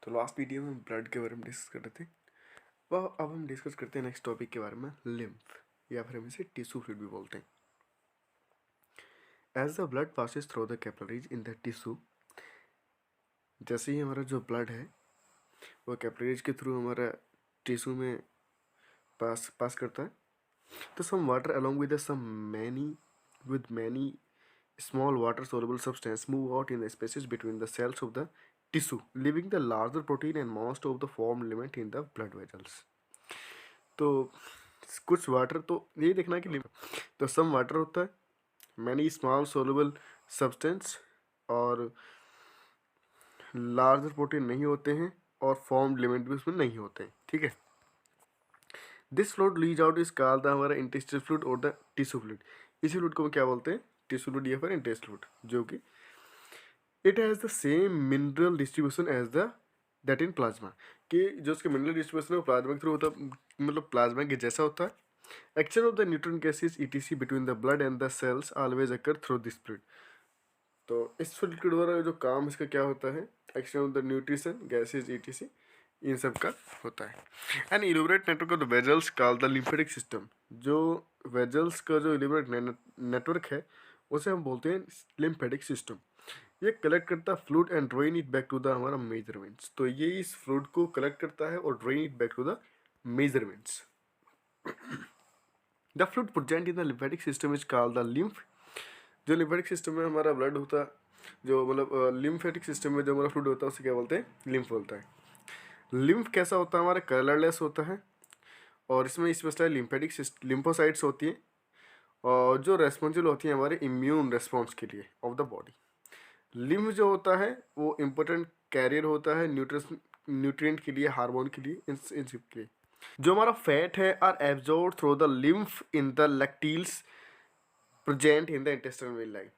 तो last video में blood के बारे में डिस्कस कर रहे थे। वह अब हम डिस्कस करते हैं नेक्स्ट टॉपिक के बारे में, लिम्फ, या फिर हम इसे टिश्यू फ्लूइड भी बोलते हैं। As the blood passes through the capillaries in the tissue, जैसे ही हमारा जो ब्लड है वो कैपिलरीज के थ्रू हमारा टिश्यू में पास करता है, तो some water along with many small water soluble substance move out in the spaces between the cells of the tissue, leaving the larger protein and most of the formed element in the blood vessels. तो कुछ water, तो यही देखना कि तो some water होता है, many small soluble substance और लार्जर प्रोटीन नहीं होते हैं, और फॉर्म्ड एलिमेंट भी उसमें नहीं होते हैं। ठीक है, this fluid lease out is called the हमारा इंटेस्टिनल फ्लूइड और द टिश्यू फ्लूइड। इसी फ्लूइड को हम क्या बोलते हैं? टिश्यू फ्लूइड या फिर इंटेस्टिनल फ्लूइड, जो कि it has the same mineral distribution as the that in plasma, कि जो उसके मिनरल डिस्ट्रीब्यूशन है वो प्लाज्मा के थ्रू होता है, मतलब प्लाज्मा के जैसा होता है। Action of the neutron gases etc between the blood and the cells always occur through this fluid. तो इस फ्लूइड के द्वारा जो काम इसका क्या होता है, action of the nutrition gases ETC, इन सब का होता है। And elaborate network of the vessels called the lymphatic system. जो वेजल्स का जो इलेबोरेट नेटवर्क है उसे हम बोलते हैं लिम्फेटिक सिस्टम। ये कलेक्ट करता है fluid and drain it back to the हमारा मेजर वेन्स। तो ये इस फ्लूइड को कलेक्ट करता है और drain it back to the major veins. The fluid present in the lymphatic system is called the lymph. जो लिम्फेटिक सिस्टम में हमारा ब्लड होता है, जो मतलब लिम्फेटिक सिस्टम में जो हमारा फ्लूइड होता है उसे क्या बोलते हैं? लिम्फ बोलता है। लिम्फ कैसा होता है? हमारा कलरलेस होता है, और इसमें स्पेशल लिम्फेटिक लिम्फोसाइट्स होती हैं, और जो रेस्पॉन्सिबल होती हैं हमारे इम्यून रेस्पॉन्स के लिए ऑफ द बॉडी। लिम्फ जो होता है वो इम्पोर्टेंट कैरियर होता है न्यूट्रिएंट के लिए, हार्मोन के लिए, इन सब के लिए। जो हमारा फैट है are absorb through the lymph in the lacteals present in the intestinal villi.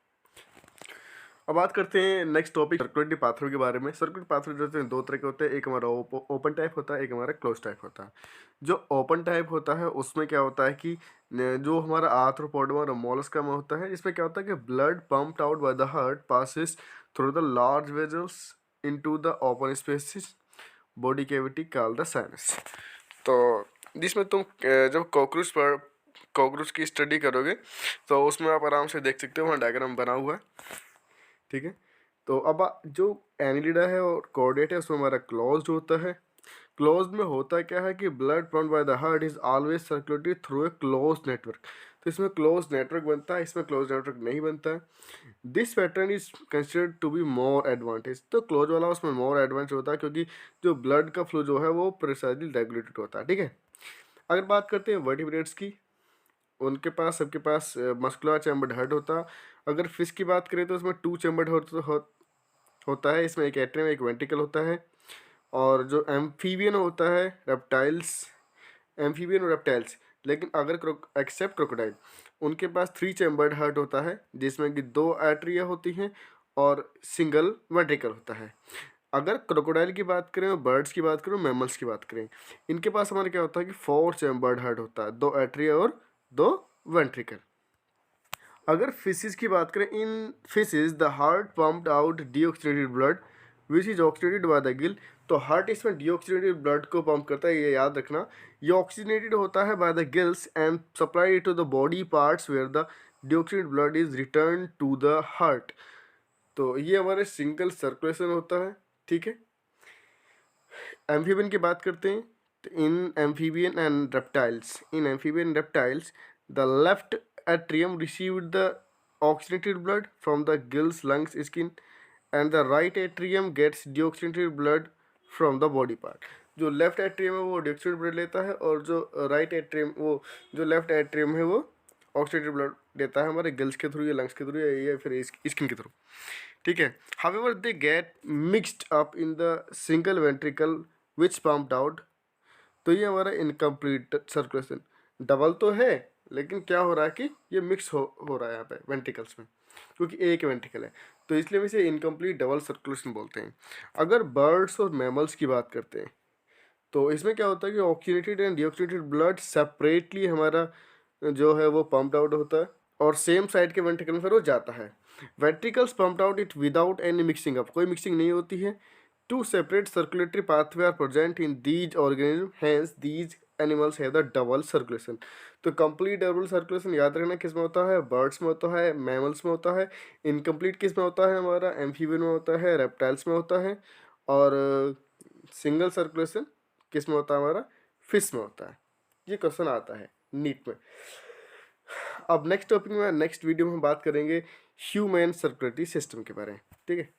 अब बात करते हैं नेक्स्ट टॉपिक सर्कुलेटरी पाथवे के बारे में। सर्कुलेटरी पाथवे जो होते हैं दो तरह के होते हैं, एक हमारा ओपन टाइप होता है, एक हमारा क्लोज टाइप होता है। जो ओपन टाइप होता है उसमें क्या होता है कि जो हमारा आर्थ्रोपोडा और मोलस्का में होता है, इसमें क्या होता है कि blood pumped out by the heart passes through the large vessels into the open spaces body cavity called the sinus. तो जिसमें तुम जब कॉकरोच की स्टडी करोगे तो उसमें आप आराम से देख सकते हो, वहाँ डायग्राम बना हुआ है। ठीक है, तो अब जो एनिलिडा है और कॉर्डेट है उसमें हमारा क्लोज्ड होता है। क्लोज्ड में होता क्या है कि blood pumped bye the heart is always circulated through a close network. तो इसमें क्लोज नेटवर्क बनता है, इसमें क्लोज नेटवर्क नहीं बनता है। This pattern is considered to be more advantage. तो क्लोज वाला उसमें मोर एडवांटेज होता है, क्योंकि जो ब्लड का फ्लो जो है वो प्रिसाइजली रेगुलेटेड होता है। ठीक है, अगर बात करते हैं वर्टिब्रेट्स की, उनके पास सबके पास मस्कुलर चैम्बर्ड हेड होता। अगर फिश की बात करें तो उसमें टू चैम्बर्ड होता है, इसमें एक एट्रियम एक वेंट्रिकल होता है। और जो एम्फीबियन होता है, एम्फीबियन और रेप्टाइल्स, लेकिन अगर एक्सेप्ट क्रोकोडाइल, उनके पास थ्री चैम्बर्ड हार्ट होता है, जिसमें कि दो एट्रिया होती हैं और सिंगल वेंट्रिकल होता है। अगर क्रोकोडाइल की बात करें, बर्ड्स की बात करें, मैमल्स की बात करें, इनके पास हमारा क्या होता है कि फोर चैम्बर्ड हार्ट होता है, दो एट्रिया और दो वेंट्रिकल। अगर फिशेज की बात करें, in fishes the heart pumped out deoxygenated blood which is oxygenated by the gill. तो हार्ट इसमें डीऑक्सीनेटेड ब्लड को पंप करता है, ये याद रखना। ये ऑक्सीनेटेड होता है by the gills and supply to the body parts where the deoxygenated blood is return to the heart. तो ये हमारे सिंगल सर्कुलेशन होता है। ठीक है, एम्फीबियन की बात करते हैं, तो in amphibian and reptiles the left atrium received the oxygenated blood from the gills, lungs, skin, and the right atrium gets deoxygenated blood from the body part. जो लेफ्ट एट्रियम है वो डिऑक्सीनेटेड ब्लड लेता है, और जो right atrium, वो जो left atrium है वो ऑक्सीडेटेड ब्लड देता है हमारे गिल्स के थ्रू या लंग्स के थ्रू या फिर स्किन के थ्रू। ठीक है, however they get mixed up in the single ventricle which pumped out. तो ये हमारा इनकम्प्लीट सर्कुलेशन, डबल तो है लेकिन क्या हो रहा है कि ये मिक्स हो रहा है यहाँ पे वेंट्रिकल्स में, क्योंकि एक वेंट्रिकल है, तो इसलिए हम इसे इनकम्प्लीट डबल सर्कुलेशन बोलते हैं। अगर बर्ड्स और मैमल्स की बात करते हैं तो इसमें क्या होता है कि oxygenated and deoxygenated blood separately हमारा जो है वो पम्प्ड आउट होता है, और सेम साइड के वेंट्रिकल में फिर वो जाता है। Ventricles pumped out it without any mixing up, कोई मिक्सिंग नहीं होती है। Two separate circulatory pathways are present in these organisms, hence these animals have the double circulation. तो कंप्लीट डबल सर्कुलेशन याद रखना किस में होता है, बर्ड्स में होता है, मैमल्स में होता है। इनकम्प्लीट किस में होता है, हमारा एम्फीबियन में होता है, रेप्टाइल्स में होता है। और सिंगल सर्कुलेशन किस में होता है, हमारा फिश में होता है। ये क्वेश्चन आता है नीट में। अब नेक्स्ट टॉपिक में, नेक्स्ट वीडियो में बात करेंगे ह्यूमन सर्कुलेटरी सिस्टम के बारे में। ठीक है।